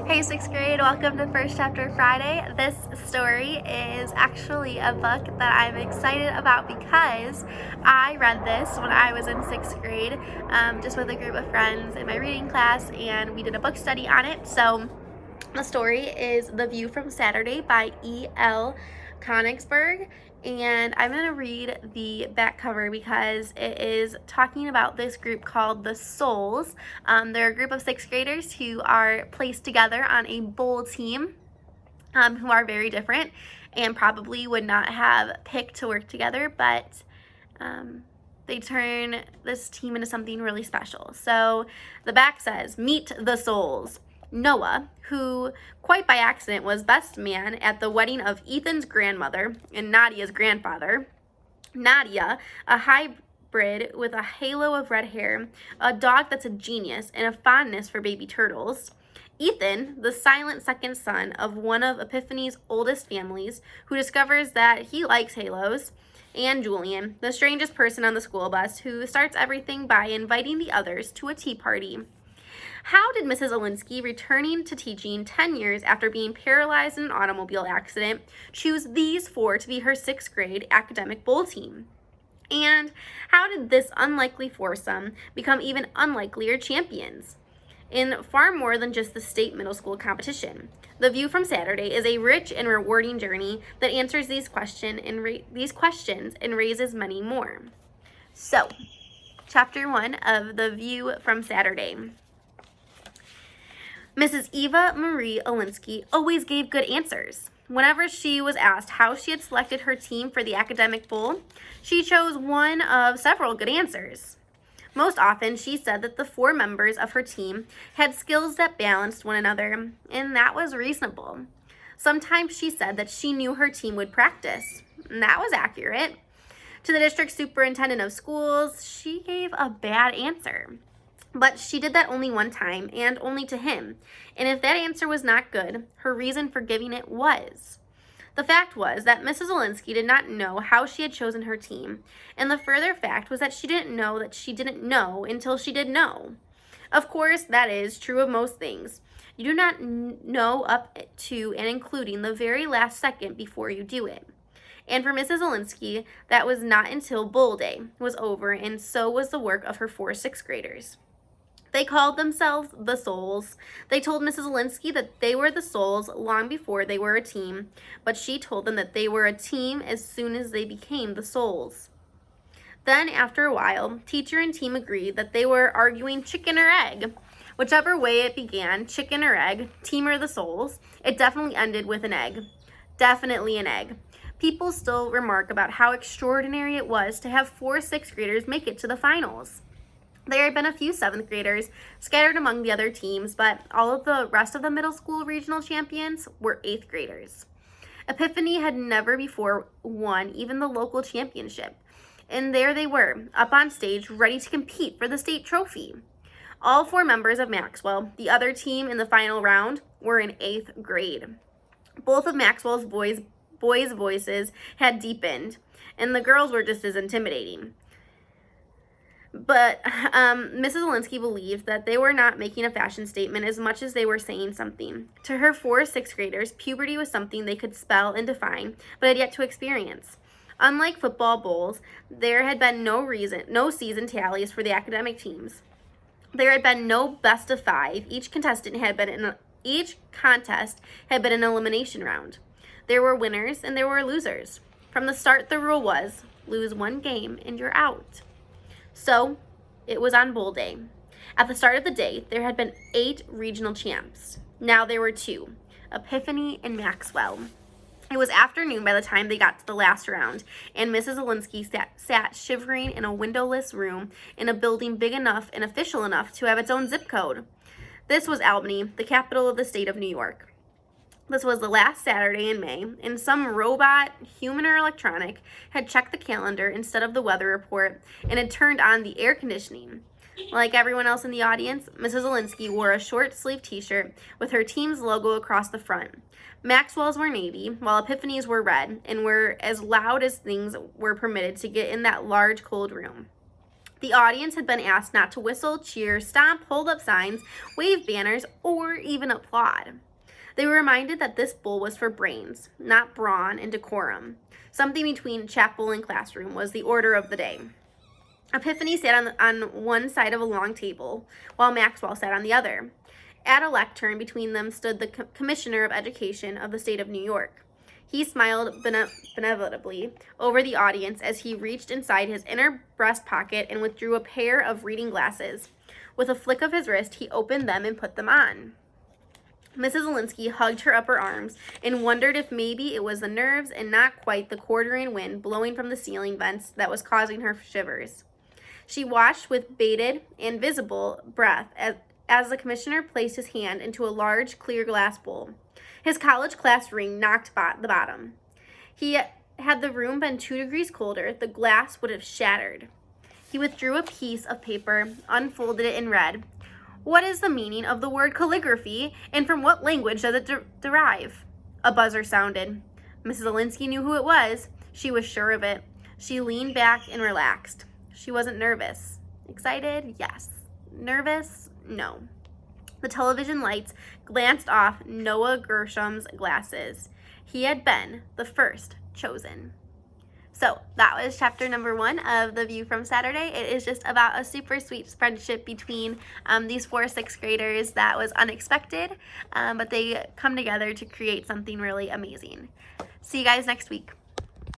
Hey, 6th grade, welcome to First Chapter Friday. This story is actually a book that I'm excited about because I read this when I was in 6th grade, just with a group of friends in my reading class, and we did a book study on it. So the story is The View from Saturday by E.L. Konigsburg, and I'm going to read the back cover because it is talking about this group called the Souls. They're a group of 6th graders who are placed together on a bowl team, who are very different and probably would not have picked to work together, but they turn this team into something really special. So the back says, "Meet the Souls." Noah, who quite by accident was best man at the wedding of Ethan's grandmother and Nadia's grandfather. Nadia, a hybrid with a halo of red hair, a dog that's a genius, and a fondness for baby turtles. Ethan, the silent second son of one of Epiphany's oldest families, who discovers that he likes halos. And Julian, the strangest person on the school bus, who starts everything by inviting the others to a tea party. How did Mrs. Alinsky, returning to teaching 10 years after being paralyzed in an automobile accident, choose these four to be her 6th grade academic bowl team? And how did this unlikely foursome become even unlikelier champions? In far more than just the state middle school competition, The View from Saturday is a rich and rewarding journey that answers these questions and raises many more. So, Chapter 1 of The View from Saturday. Mrs. Eva Marie Alinsky always gave good answers. Whenever she was asked how she had selected her team for the academic bowl, she chose one of several good answers. Most often, she said that the 4 members of her team had skills that balanced one another, and that was reasonable. Sometimes she said that she knew her team would practice, and that was accurate. To the district superintendent of schools, she gave a bad answer. But she did that only one time, and only to him. And if that answer was not good, her reason for giving it was. The fact was that Mrs. Alinsky did not know how she had chosen her team, and the further fact was that she didn't know until she did know. Of course, that is true of most things. You do not know up to and including the very last second before you do it. And for Mrs. Alinsky, that was not until bowl day was over, and so was the work of her 4 6th graders. They called themselves the Souls. They told Mrs. Alinsky that they were the Souls long before they were a team, but she told them that they were a team as soon as they became the Souls. Then, after a while, teacher and team agreed that they were arguing chicken or egg. Whichever way it began, chicken or egg, team or the Souls, it definitely ended with an egg. Definitely an egg. People still remark about how extraordinary it was to have 4 6th graders make it to the finals. There had been a few 7th graders scattered among the other teams, but all of the rest of the middle school regional champions were 8th graders. Epiphany had never before won even the local championship, and there they were, up on stage, ready to compete for the state trophy. All 4 members of Maxwell, the other team in the final round, were in 8th grade. Both of Maxwell's boys' voices had deepened, and the girls were just as intimidating. But Mrs. Alinsky believed that they were not making a fashion statement as much as they were saying something. To her 4 6th graders, puberty was something they could spell and define, but had yet to experience. Unlike football bowls, there had been no season tallies for the academic teams. There had been no best of 5. Each contest had been an elimination round. There were winners and there were losers. From the start, the rule was lose 1 game and you're out. So, it was on bowl day. At the start of the day, there had been 8 regional champs. Now there were 2, Epiphany and Maxwell. It was afternoon by the time they got to the last round, and Mrs. Alinsky sat shivering in a windowless room in a building big enough and official enough to have its own zip code. This was Albany, the capital of the state of New York. This was the last Saturday in May, and some robot, human or electronic, had checked the calendar instead of the weather report and had turned on the air conditioning. Like everyone else in the audience, Mrs. Alinsky wore a short-sleeved t-shirt with her team's logo across the front. Maxwell's were navy, while Epiphany's were red, and were as loud as things were permitted to get in that large, cold room. The audience had been asked not to whistle, cheer, stomp, hold up signs, wave banners, or even applaud. They were reminded that this bull was for brains, not brawn and decorum. Something between chapel and classroom was the order of the day. Epiphany sat on one side of a long table, while Maxwell sat on the other. At a lectern between them stood the Commissioner of Education of the state of New York. He smiled benevolently over the audience as he reached inside his inner breast pocket and withdrew a pair of reading glasses. With a flick of his wrist, he opened them and put them on. Mrs. Alinsky hugged her upper arms and wondered if maybe it was the nerves and not quite the quartering wind blowing from the ceiling vents that was causing her shivers. She watched with bated and visible breath as the commissioner placed his hand into a large clear glass bowl. His college class ring knocked the bottom. Had the room been 2 degrees colder, the glass would have shattered. He withdrew a piece of paper, unfolded it, and read, "What is the meaning of the word calligraphy, and from what language does it derive?" A buzzer sounded. Mrs. Alinsky knew who it was. She was sure of it. She leaned back and relaxed. She wasn't nervous. Excited? Yes. Nervous? No. The television lights glanced off Noah Gersham's glasses. He had been the first chosen. So that was chapter number 1 of The View from Saturday. It is just about a super sweet friendship between these 4 6th graders that was unexpected, but they come together to create something really amazing. See you guys next week.